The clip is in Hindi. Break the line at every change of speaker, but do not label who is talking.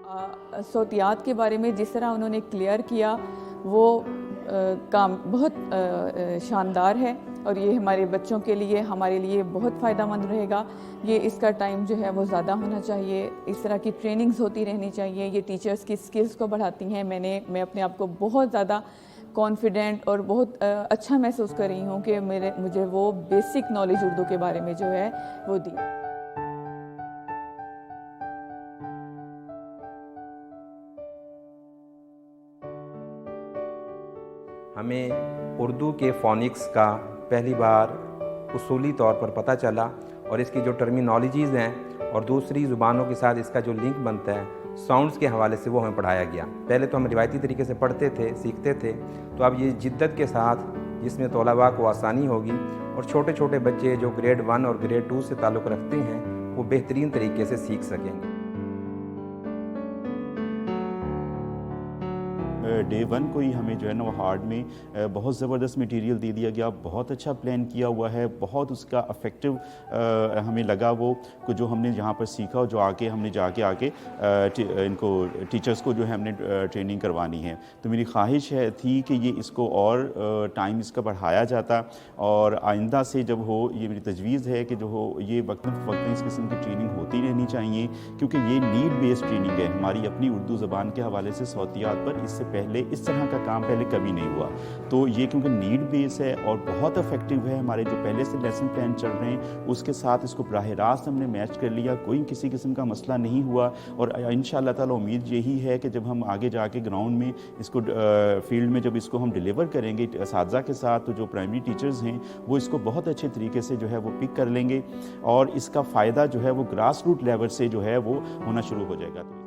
सौतियात के बारे में जिस तरह उन्होंने क्लियर किया वो काम बहुत शानदार है और ये हमारे बच्चों के लिए हमारे लिए बहुत फ़ायदेमंद रहेगा। ये इसका टाइम जो है वो ज़्यादा होना चाहिए, इस तरह की ट्रेनिंग्स होती रहनी चाहिए। ये टीचर्स की स्किल्स को बढ़ाती हैं। मैं अपने आप को बहुत ज़्यादा कॉन्फिडेंट और बहुत अच्छा महसूस कर रही हूँ कि मुझे वो बेसिक नॉलेज उर्दू के बारे में जो है वो दी।
हमें उर्दू के फ़ोनिक्स का पहली बार उसूली तौर पर पता चला और इसकी जो टर्मिनोलॉजीज़ हैं और दूसरी ज़ुबानों के साथ इसका जो लिंक बनता है साउंड्स के हवाले से वो हमें पढ़ाया गया। पहले तो हम रिवायती तरीके से पढ़ते थे, सीखते थे, तो अब ये जिद्दत के साथ जिसमें तलबा को आसानी होगी और छोटे छोटे बच्चे जो ग्रेड 1 और ग्रेड 2 से ताल्लुक़ रखते हैं वो बेहतरीन तरीके से सीख सकेंगे।
डे 1 को ही हमें जो है ना वो हार्ड में बहुत ज़बरदस्त मटेरियल दे दिया गया, बहुत अच्छा प्लान किया हुआ है, बहुत उसका इफ़ेक्टिव हमें लगा वो को जो हमने यहाँ पर सीखा और जो हमने जाके इनको टीचर्स को जो है हमने ट्रेनिंग करवानी है। तो मेरी ख्वाहिश थी कि ये इसको और टाइम इसका बढ़ाया जाता और आइंदा से जब हो ये मेरी तजवीज़ है कि जो हो ये वक्तन इस किस्म की ट्रेनिंग होती रहनी चाहिए, क्योंकि ये नीड बेस्ड ट्रेनिंग है। हमारी अपनी उर्दू ज़बान के हवाले से सौतियात पर इससे पहले इस तरह का काम पहले कभी नहीं हुआ। तो ये क्योंकि नीड बेस है और बहुत इफेक्टिव है, हमारे जो पहले से लेसन प्लान चल रहे हैं उसके साथ इसको बराह रास्त हमने मैच कर लिया, कोई किसी किस्म का मसला नहीं हुआ। और इंशाअल्लाह ताला उम्मीद यही है कि जब हम आगे जाके ग्राउंड में इसको फील्ड में जब इसको हम डिलीवर करेंगे असातिज़ा के साथ, तो जो प्राइमरी टीचर्स हैं वो इसको बहुत अच्छे तरीके से जो है वो पिक कर लेंगे और इसका फ़ायदा जो है वो ग्रास रूट लेवल से जो है वो होना शुरू हो जाएगा।